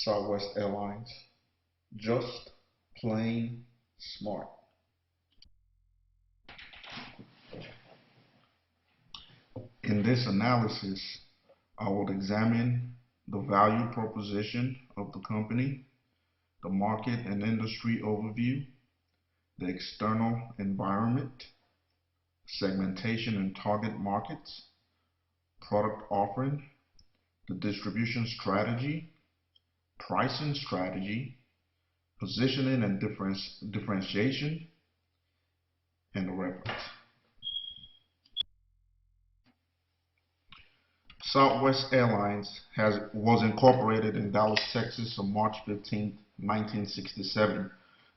Southwest Airlines. Just plain smart. In this analysis, I will examine the value proposition of the company, the market and industry overview, the external environment, segmentation and target markets, product offering, the distribution strategy, pricing strategy, positioning and differentiation, and the reference. Southwest Airlines was incorporated in Dallas, Texas on March 15, 1967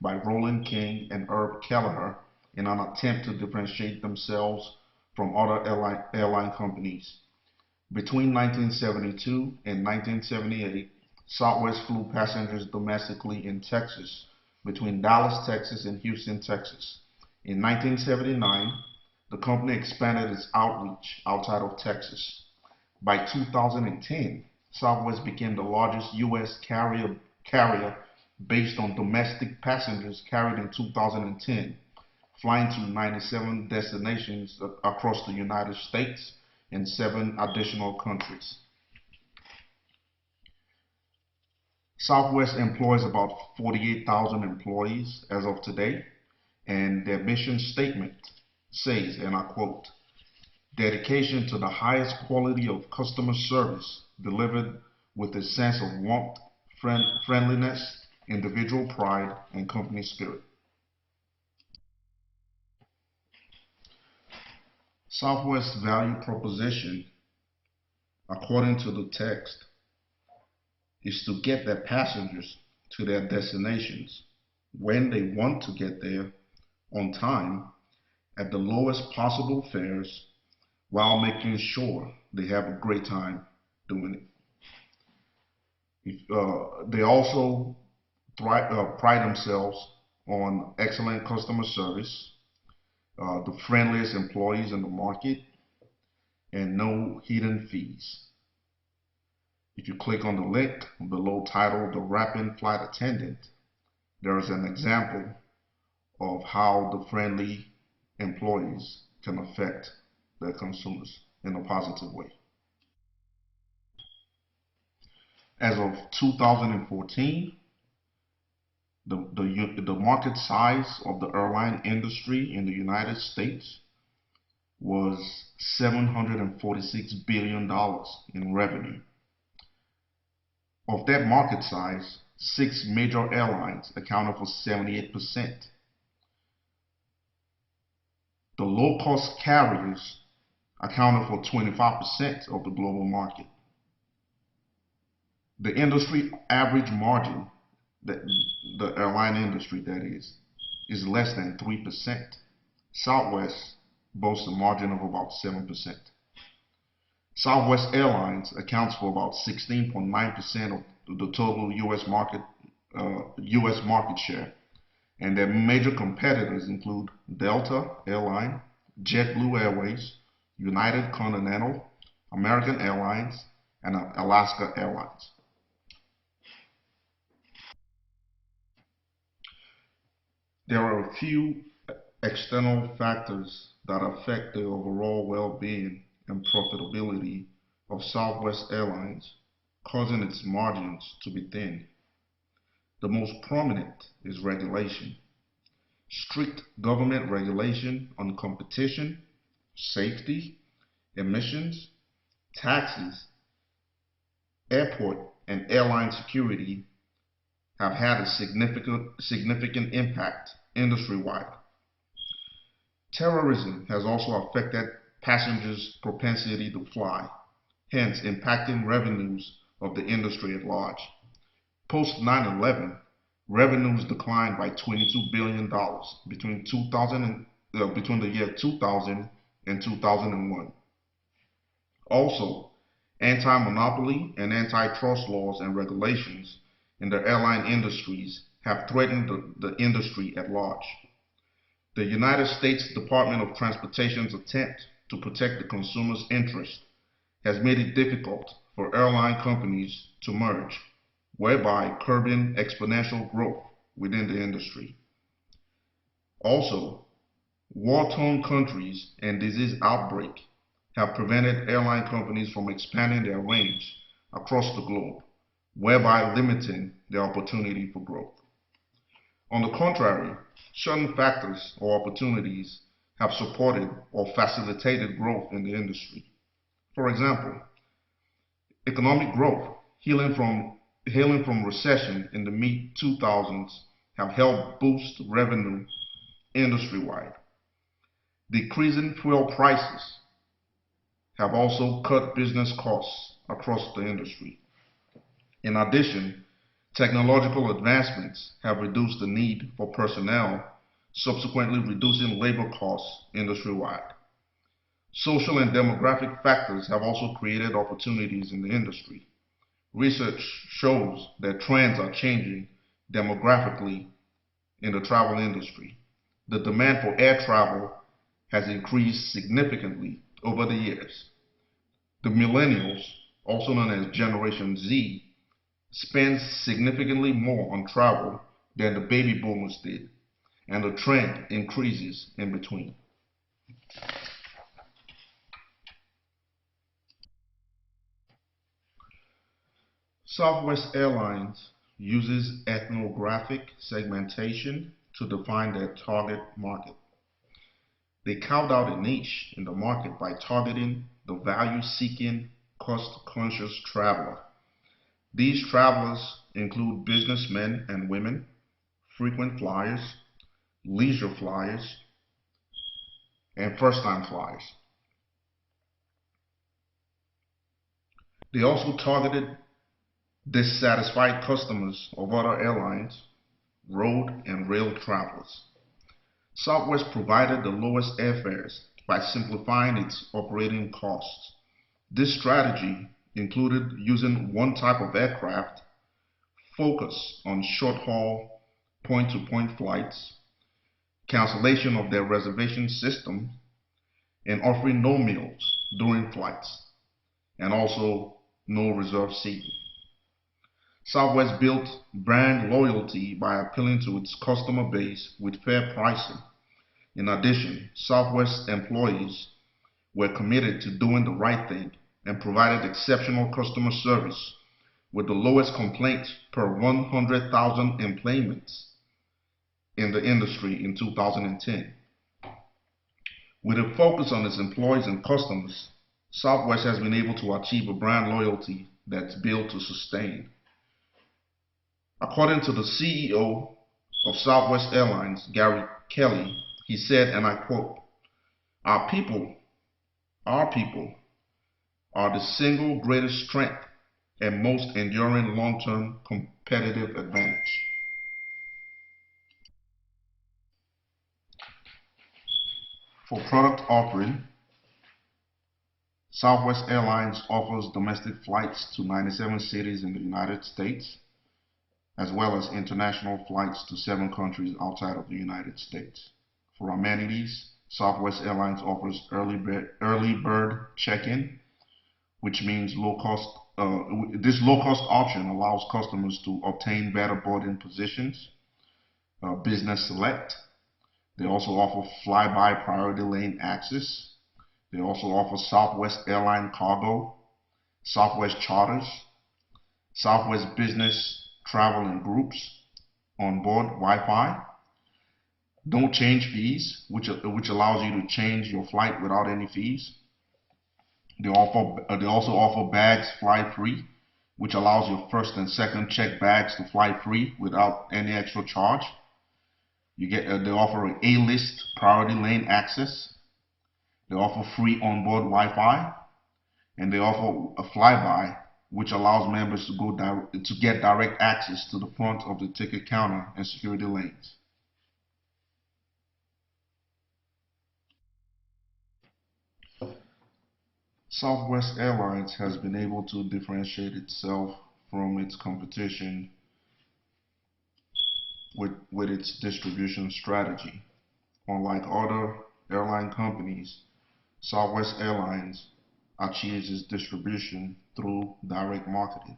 by Roland King and Herb Kelleher in an attempt to differentiate themselves from other airline companies. Between 1972 and 1978, Southwest flew passengers domestically in Texas between Dallas, Texas and Houston, Texas. In 1979, the company expanded its outreach outside of Texas. By 2010, Southwest became the largest U.S. carrier based on domestic passengers carried in 2010, flying to 97 destinations across the United States and 7 additional countries. Southwest employs about 48,000 employees as of today, and their mission statement says, and I quote, "Dedication to the highest quality of customer service delivered with a sense of warmth, friendliness, individual pride, and company spirit." Southwest's value proposition, according to the text, is to get their passengers to their destinations when they want to get there on time at the lowest possible fares while making sure they have a great time doing it. They also pride themselves on excellent customer service, the friendliest employees in the market, and no hidden fees. If you click on the link below titled "The Rapid Flight Attendant," there is an example of how the friendly employees can affect their consumers in a positive way. As of 2014, the market size of the airline industry in the United States was $746 billion in revenue. Of that market size, 6 major airlines accounted for 78%. The low-cost carriers accounted for 25% of the global market. The industry average margin, the airline industry that is less than 3%. Southwest boasts a margin of about 7%. Southwest Airlines accounts for about 16.9% of the total U.S. market share, and their major competitors include Delta Airline, JetBlue Airways, United Continental, American Airlines, and Alaska Airlines. There are a few external factors that affect the overall well-being and profitability of Southwest Airlines, causing its margins to be thin. The most prominent is regulation. Strict government regulation on competition, safety, emissions, taxes, airport and airline security have had a significant impact industry-wide. Terrorism has also affected passengers' propensity to fly, hence impacting revenues of the industry at large. Post 9/11, revenues declined by $22 billion between the year 2000 and 2001. Also, anti-monopoly and antitrust laws and regulations in the airline industries have threatened the industry at large. The United States Department of Transportation's attempt to protect the consumer's interest has made it difficult for airline companies to merge. whereby curbing exponential growth within the industry. Also, war-torn countries and disease outbreak have prevented airline companies from expanding their range across the globe, whereby limiting their opportunity for growth. On the contrary, certain factors or opportunities have supported or facilitated growth in the industry. For example, economic growth, healing from recession in the mid-2000s have helped boost revenue industry-wide. Decreasing fuel prices have also cut business costs across the industry. In addition, technological advancements have reduced the need for personnel, subsequently reducing labor costs industry-wide. Social and demographic factors have also created opportunities in the industry. Research shows that trends are changing demographically in the travel industry. The demand for air travel has increased significantly over the years. The millennials, also known as Generation Z, spends significantly more on travel than the baby boomers did, and the trend increases in between. Southwest Airlines uses ethnographic segmentation to define their target market. They carved out a niche in the market by targeting the value-seeking, cost-conscious traveler. These travelers include businessmen and women, frequent flyers, leisure flyers, and first-time flyers. They also targeted dissatisfied customers of other airlines, road and rail travelers. Southwest provided the lowest airfares by simplifying its operating costs. This strategy included using one type of aircraft, focus on short-haul point-to-point flights, cancellation of their reservation system, and offering no meals during flights, and also no reserved seating. Southwest built brand loyalty by appealing to its customer base with fair pricing. In addition, Southwest employees were committed to doing the right thing and provided exceptional customer service with the lowest complaints per 100,000 employments in the industry in 2010. With a focus on its employees and customers, Southwest has been able to achieve a brand loyalty that's built to sustain. According to the CEO of Southwest Airlines, Gary Kelly, he said, and I quote, our people are the single greatest strength and most enduring long-term competitive advantage." For product offering, Southwest Airlines offers domestic flights to 97 cities in the United States, as well as international flights to 7 countries outside of the United States. For amenities, Southwest Airlines offers early bird check-in, which means this low-cost option allows customers to obtain better boarding positions. Business Select. They also offer flyby priority lane access. They also offer Southwest Airline Cargo, Southwest Charters, Southwest Business Travel and Groups, onboard Wi-Fi, no change fees, which allows you to change your flight without any fees. They also offer bags fly free, which allows your first and second check bags to fly free without any extra charge. They offer an A-list priority lane access. They offer free onboard Wi-Fi, and they offer a flyby, which allows members to get direct access to the front of the ticket counter and security lanes. Southwest Airlines has been able to differentiate itself from its competition with its distribution strategy. Unlike other airline companies, Southwest Airlines achieves its distribution through direct marketing.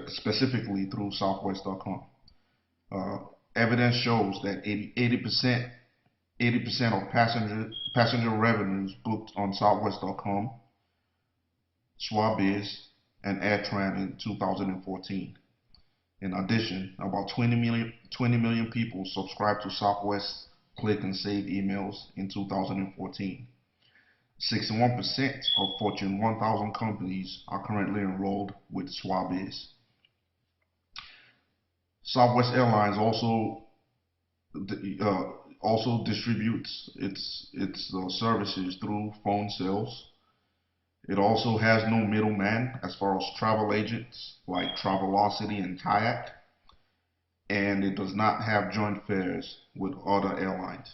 specifically through Southwest.com. Evidence shows that 80% of passenger revenues booked on Southwest.com, Swabiz, and AirTran in 2014. In addition, about 20 million people subscribed to Southwest Click and Save emails in 2014. 61% of Fortune 1000 companies are currently enrolled with Swabiz. Southwest Airlines also distributes its services through phone sales. It also has no middleman as far as travel agents like Travelocity and Kayak, and it does not have joint fares with other airlines.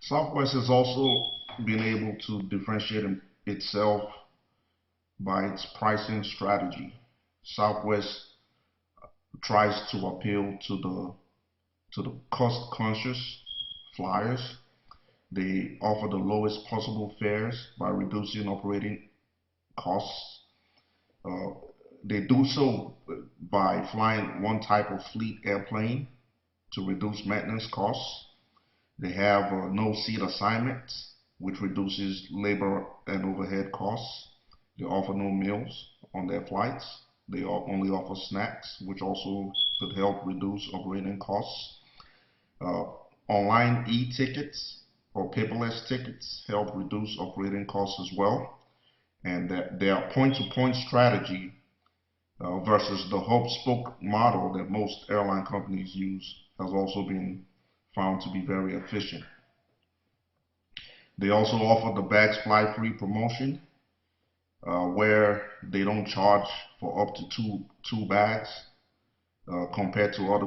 Southwest has also been able to differentiate itself by its pricing strategy. Southwest tries to appeal to the cost-conscious flyers. They offer the lowest possible fares by reducing operating costs. They do so by flying one type of fleet airplane to reduce maintenance costs. They have no seat assignments, which reduces labor and overhead costs. They offer no meals on their flights. They only offer snacks, which also could help reduce operating costs. Online e-tickets or paperless tickets help reduce operating costs as well. And their point-to-point strategy versus the hub-spoke model that most airline companies use has also been found to be very efficient. They also offer the bags fly free promotion, where they don't charge for up to two bags compared to other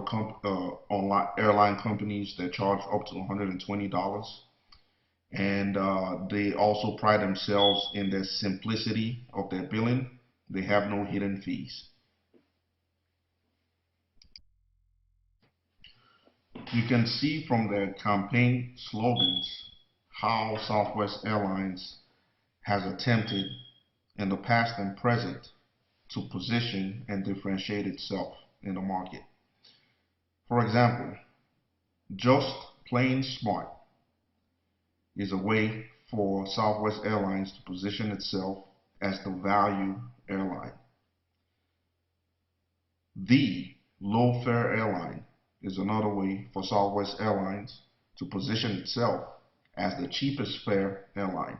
online airline companies that charge up to $120. And they also pride themselves in the simplicity of their billing. They have no hidden fees. You can see from their campaign slogans how Southwest Airlines has attempted in the past and present to position and differentiate itself in the market. For example, just plain smart is a way for Southwest Airlines to position itself as the value airline. The low fare airline is another way for Southwest Airlines to position itself as the cheapest fare airline.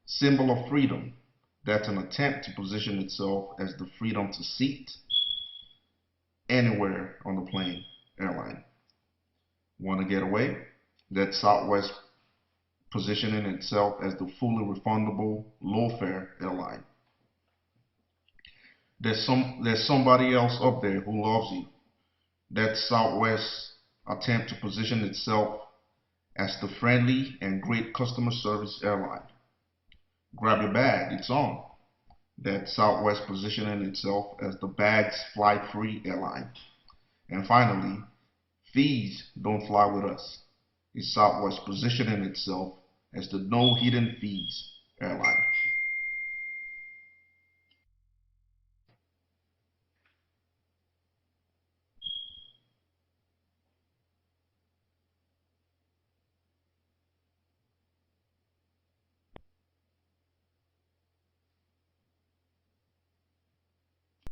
Symbol of freedom, that's an attempt to position itself as the freedom to seat anywhere on the plane airline. Want to get away? That's Southwest positioning itself as the fully refundable low fare airline. There's somebody else up there who loves you. That's Southwest's attempt to position itself as the friendly and great customer service airline. Grab your bag, it's on. That's Southwest positioning itself as the bags fly free airline. And finally, fees don't fly with us. It's Southwest positioning itself as the no hidden fees airline.